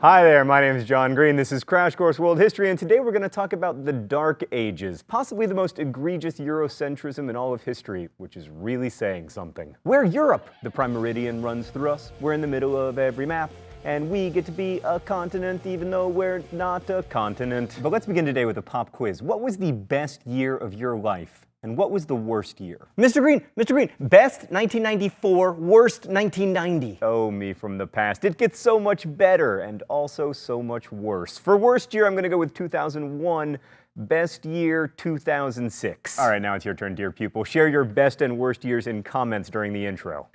Hi there, my name is John Green. This is Crash Course World History, and today we're going to talk about the Dark Ages, possibly the most egregious Eurocentrism in all of history, which is really saying something. We're Europe. The prime meridian runs through us. We're in the middle of every map, and we get to be a continent even though we're not a continent. But let's begin today with a pop quiz. What was the best year of your life? And what was the worst year? Mr. Green, best 1994, worst 1990. Oh, me from the past. It gets so much better and also so much worse. For worst year, I'm gonna go with 2001. Best year, 2006. All right, now it's your turn, dear pupil. Share your best and worst years in comments during the intro.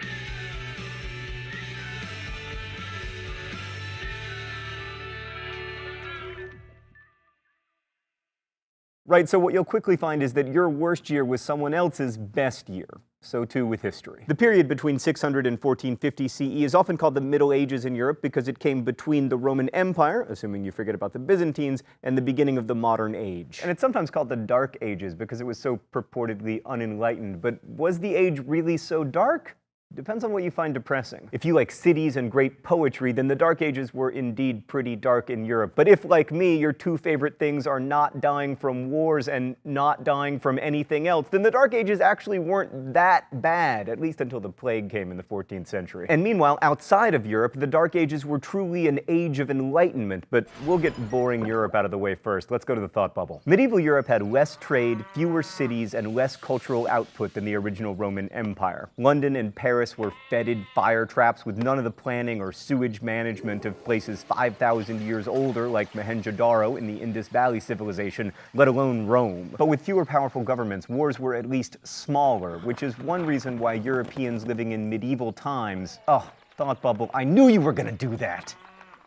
Right, so what you'll quickly find is that your worst year was someone else's best year. So too with history. The period between 600 and 1450 CE is often called the Middle Ages in Europe because it came between the Roman Empire, assuming you forget about the Byzantines, and the beginning of the modern age. And it's sometimes called the Dark Ages because it was so purportedly unenlightened. But was the age really so dark? Depends on what you find depressing. If you like cities and great poetry, then the Dark Ages were indeed pretty dark in Europe. But if, like me, your two favorite things are not dying from wars and not dying from anything else, then the Dark Ages actually weren't that bad, at least until the plague came in the 14th century. And meanwhile, outside of Europe, the Dark Ages were truly an age of enlightenment. But we'll get boring Europe out of the way first. Let's go to the thought bubble. Medieval Europe had less trade, fewer cities, and less cultural output than the original Roman Empire. London and Paris were fetid fire traps with none of the planning or sewage management of places 5,000 years older like Mohenjo-Daro in the Indus Valley civilization, let alone Rome. But with fewer powerful governments, wars were at least smaller, which is one reason why Europeans living in medieval times— oh, thought bubble, I knew you were gonna do that!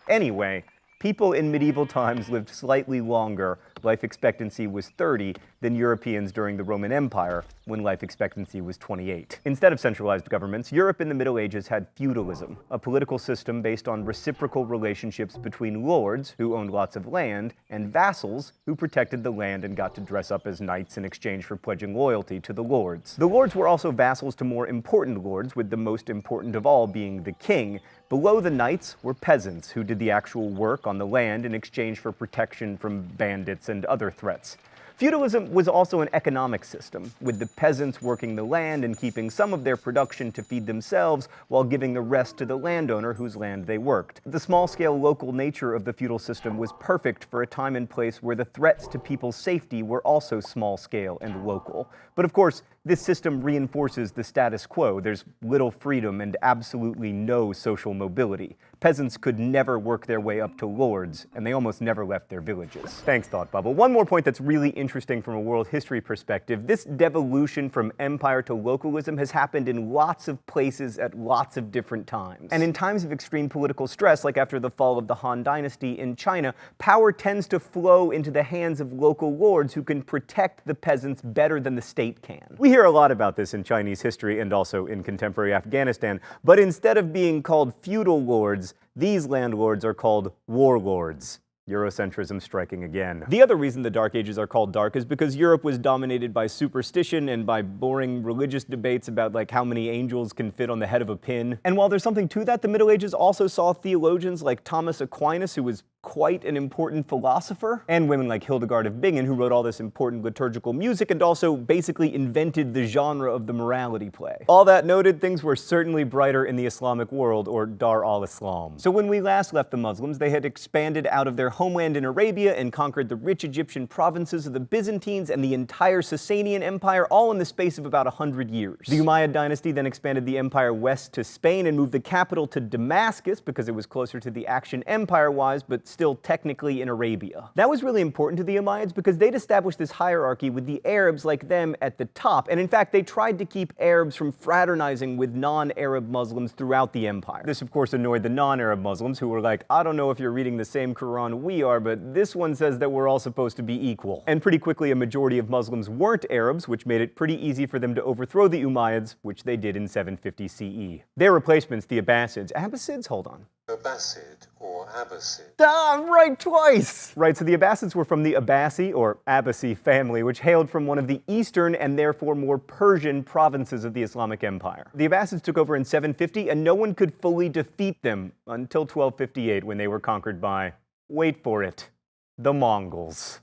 Anyway, people in medieval times lived slightly longer. Life expectancy was 30 than Europeans during the Roman Empire, when life expectancy was 28. Instead of centralized governments, Europe in the Middle Ages had feudalism, a political system based on reciprocal relationships between lords, who owned lots of land, and vassals, who protected the land and got to dress up as knights in exchange for pledging loyalty to the lords. The lords were also vassals to more important lords, with the most important of all being the king. Below the knights were peasants, who did the actual work on the land in exchange for protection from bandits and other threats. Feudalism was also an economic system, with the peasants working the land and keeping some of their production to feed themselves while giving the rest to the landowner whose land they worked. The small-scale local nature of the feudal system was perfect for a time and place where the threats to people's safety were also small-scale and local. But of course, this system reinforces the status quo. There's little freedom and absolutely no social mobility. Peasants could never work their way up to lords, and they almost never left their villages. Thanks, Thought Bubble. One more point that's really interesting from a world history perspective. This devolution from empire to localism has happened in lots of places at lots of different times. And in times of extreme political stress, like after the fall of the Han Dynasty in China, power tends to flow into the hands of local lords who can protect the peasants better than the state can. We hear a lot about this in Chinese history and also in contemporary Afghanistan, but instead of being called feudal lords, these landlords are called warlords. Eurocentrism striking again. The other reason the Dark Ages are called dark is because Europe was dominated by superstition and by boring religious debates about like how many angels can fit on the head of a pin. And while there's something to that, the Middle Ages also saw theologians like Thomas Aquinas, who was quite an important philosopher, and women like Hildegard of Bingen, who wrote all this important liturgical music and also basically invented the genre of the morality play. All that noted, things were certainly brighter in the Islamic world, or Dar al-Islam. So when we last left the Muslims, they had expanded out of their homeland in Arabia and conquered the rich Egyptian provinces of the Byzantines and the entire Sasanian Empire, all in the space of about 100 years. The Umayyad dynasty then expanded the empire west to Spain and moved the capital to Damascus because it was closer to the action empire-wise, but still technically in Arabia. That was really important to the Umayyads because they'd established this hierarchy with the Arabs like them at the top, and in fact they tried to keep Arabs from fraternizing with non-Arab Muslims throughout the empire. This of course annoyed the non-Arab Muslims who were like, I don't know if you're reading the same Quran we are, but this one says that we're all supposed to be equal. And pretty quickly a majority of Muslims weren't Arabs, which made it pretty easy for them to overthrow the Umayyads, which they did in 750 CE. Their replacements, the Abbasids, hold on. Abbasid or Abbasid. Ah, I'm right twice! Right, so the Abbasids were from the Abbasi, or Abbasi family, which hailed from one of the eastern and therefore more Persian provinces of the Islamic Empire. The Abbasids took over in 750, and no one could fully defeat them until 1258, when they were conquered by, wait for it, the Mongols.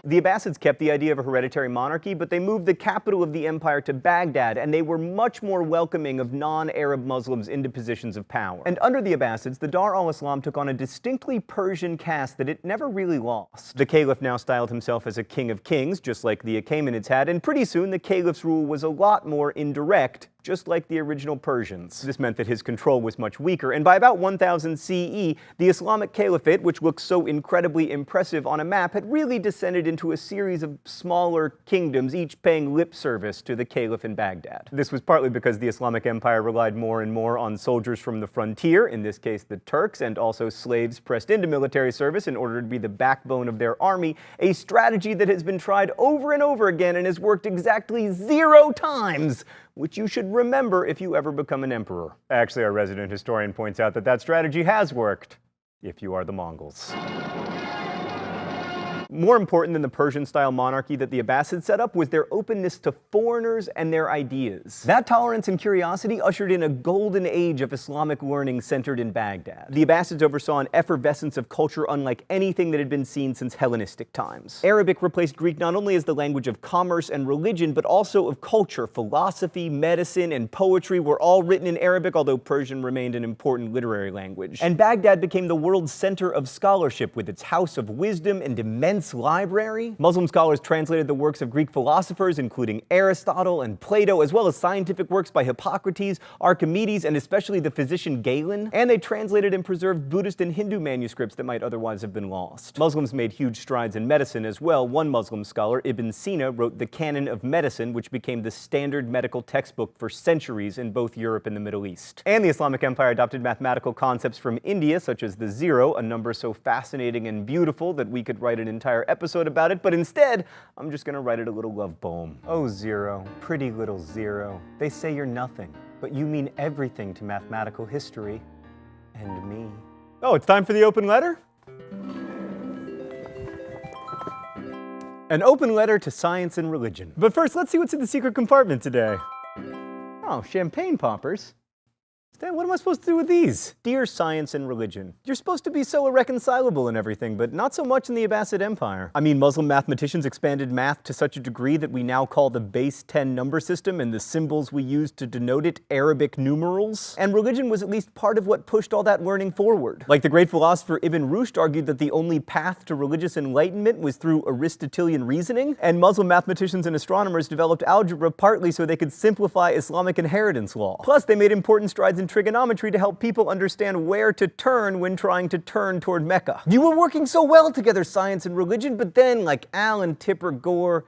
The Abbasids kept the idea of a hereditary monarchy, but they moved the capital of the empire to Baghdad, and they were much more welcoming of non-Arab Muslims into positions of power. And under the Abbasids, the Dar al-Islam took on a distinctly Persian cast that it never really lost. The caliph now styled himself as a king of kings, just like the Achaemenids had, and pretty soon the caliph's rule was a lot more indirect, just like the original Persians. This meant that his control was much weaker, and by about 1000 CE, the Islamic Caliphate, which looks so incredibly impressive on a map, had really descended into a series of smaller kingdoms, each paying lip service to the caliph in Baghdad. This was partly because the Islamic Empire relied more and more on soldiers from the frontier, in this case the Turks, and also slaves pressed into military service in order to be the backbone of their army, a strategy that has been tried over and over again and has worked exactly 0 times, which you should remember if you ever become an emperor. Actually, our resident historian points out that that strategy has worked, if you are the Mongols. More important than the Persian-style monarchy that the Abbasids set up was their openness to foreigners and their ideas. That tolerance and curiosity ushered in a golden age of Islamic learning centered in Baghdad. The Abbasids oversaw an effervescence of culture unlike anything that had been seen since Hellenistic times. Arabic replaced Greek not only as the language of commerce and religion, but also of culture. Philosophy, medicine, and poetry were all written in Arabic, although Persian remained an important literary language. And Baghdad became the world's center of scholarship, with its house of wisdom and immense library. Muslim scholars translated the works of Greek philosophers, including Aristotle and Plato, as well as scientific works by Hippocrates, Archimedes, and especially the physician Galen. And they translated and preserved Buddhist and Hindu manuscripts that might otherwise have been lost. Muslims made huge strides in medicine as well. One Muslim scholar, Ibn Sina, wrote the Canon of Medicine, which became the standard medical textbook for centuries in both Europe and the Middle East. And the Islamic Empire adopted mathematical concepts from India, such as the zero, a number so fascinating and beautiful that we could write an entire episode about it, but instead, I'm just gonna write it a little love poem. Oh, zero, pretty little zero. They say you're nothing, but you mean everything to mathematical history and me. Oh, it's time for the open letter? An open letter to science and religion. But first, let's see what's in the secret compartment today. Oh, champagne poppers. Stan, what am I supposed to do with these? Dear Science and Religion, you're supposed to be so irreconcilable and everything, but not so much in the Abbasid Empire. I mean, Muslim mathematicians expanded math to such a degree that we now call the base 10 number system and the symbols we use to denote it Arabic numerals. And religion was at least part of what pushed all that learning forward. Like the great philosopher Ibn Rushd argued that the only path to religious enlightenment was through Aristotelian reasoning, and Muslim mathematicians and astronomers developed algebra partly so they could simplify Islamic inheritance law. Plus, they made important strides in trigonometry to help people understand where to turn when trying to turn toward Mecca. You were working so well together, science and religion, but then, like Alan Tipper Gore,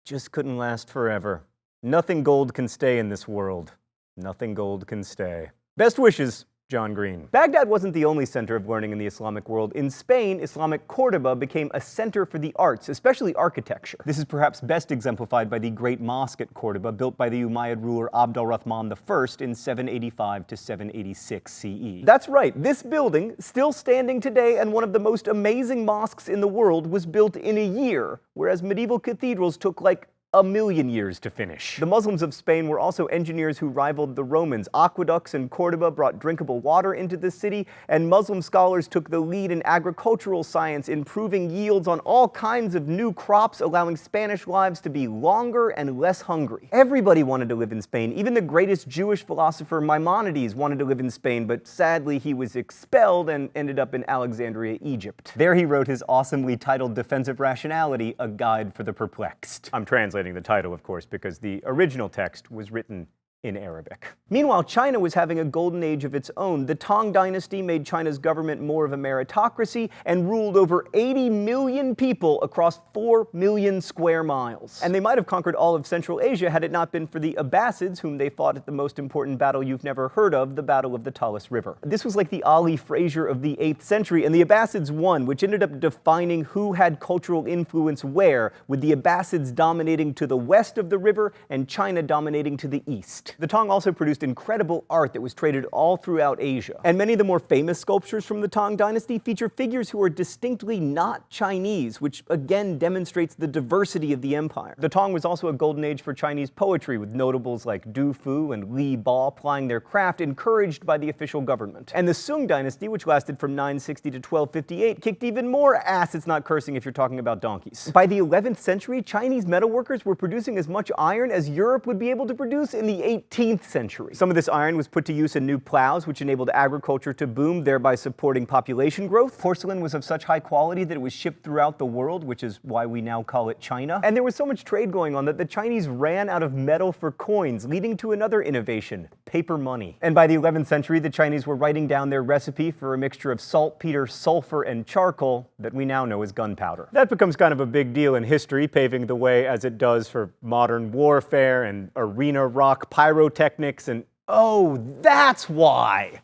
just couldn't last forever. Nothing gold can stay in this world. Nothing gold can stay. Best wishes, John Green. Baghdad wasn't the only center of learning in the Islamic world. In Spain, Islamic Córdoba became a center for the arts, especially architecture. This is perhaps best exemplified by the Great Mosque at Córdoba, built by the Umayyad ruler Abd al-Rahman I in 785 to 786 CE. That's right, this building, still standing today and one of the most amazing mosques in the world, was built in a year, whereas medieval cathedrals took like a million years to finish. The Muslims of Spain were also engineers who rivaled the Romans. Aqueducts in Córdoba brought drinkable water into the city, and Muslim scholars took the lead in agricultural science, improving yields on all kinds of new crops, allowing Spanish lives to be longer and less hungry. Everybody wanted to live in Spain. Even the greatest Jewish philosopher Maimonides wanted to live in Spain, but sadly he was expelled and ended up in Alexandria, Egypt. There he wrote his awesomely titled Defense of Rationality, A Guide for the Perplexed. I'm translating the title, of course, because the original text was written in Arabic. Meanwhile, China was having a golden age of its own. The Tang dynasty made China's government more of a meritocracy and ruled over 80 million people across 4 million square miles. And they might have conquered all of Central Asia had it not been for the Abbasids, whom they fought at the most important battle you've never heard of, the Battle of the Talas River. This was like the Ali Frazier of the 8th century, and the Abbasids won, which ended up defining who had cultural influence where, with the Abbasids dominating to the west of the river and China dominating to the east. East. The Tang also produced incredible art that was traded all throughout Asia. And many of the more famous sculptures from the Tang dynasty feature figures who are distinctly not Chinese, which again demonstrates the diversity of the empire. The Tang was also a golden age for Chinese poetry, with notables like Du Fu and Li Ba plying their craft, encouraged by the official government. And the Sung dynasty, which lasted from 960 to 1258, kicked even more ass. It's not cursing if you're talking about donkeys. By the 11th century, Chinese metalworkers were producing as much iron as Europe would be able to produce in the 18th century. Some of this iron was put to use in new plows, which enabled agriculture to boom, thereby supporting population growth. Porcelain was of such high quality that it was shipped throughout the world, which is why we now call it China. And there was so much trade going on that the Chinese ran out of metal for coins, leading to another innovation: paper money. And by the 11th century, the Chinese were writing down their recipe for a mixture of saltpeter, sulfur, and charcoal that we now know as gunpowder. That becomes kind of a big deal in history, paving the way as it does for modern warfare and arena rock pyrotechnics and oh, that's why!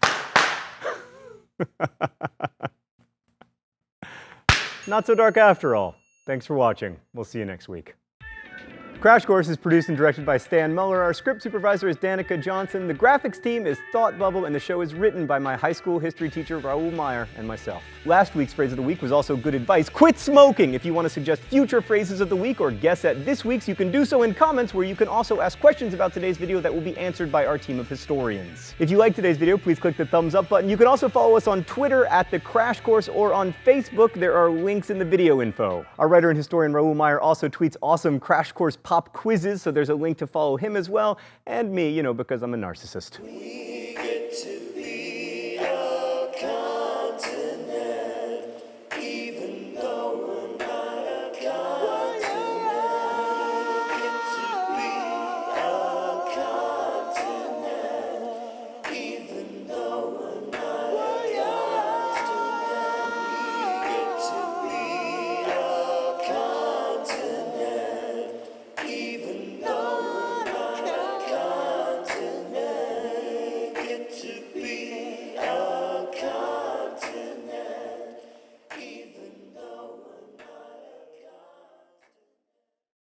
Not so dark after all. Thanks for watching. We'll see you next week. Crash Course is produced and directed by Stan Muller. Our script supervisor is Danica Johnson. The graphics team is Thought Bubble, and the show is written by my high school history teacher, Raoul Meyer, and myself. Last week's phrase of the week was also good advice. Quit smoking! If you want to suggest future phrases of the week or guess at this week's, you can do so in comments, where you can also ask questions about today's video that will be answered by our team of historians. If you like today's video, please click the thumbs up button. You can also follow us on Twitter at The Crash Course or on Facebook. There are links in the video info. Our writer and historian Raoul Meyer also tweets awesome Crash Course pop quizzes, so there's a link to follow him as well, and me, because I'm a narcissist.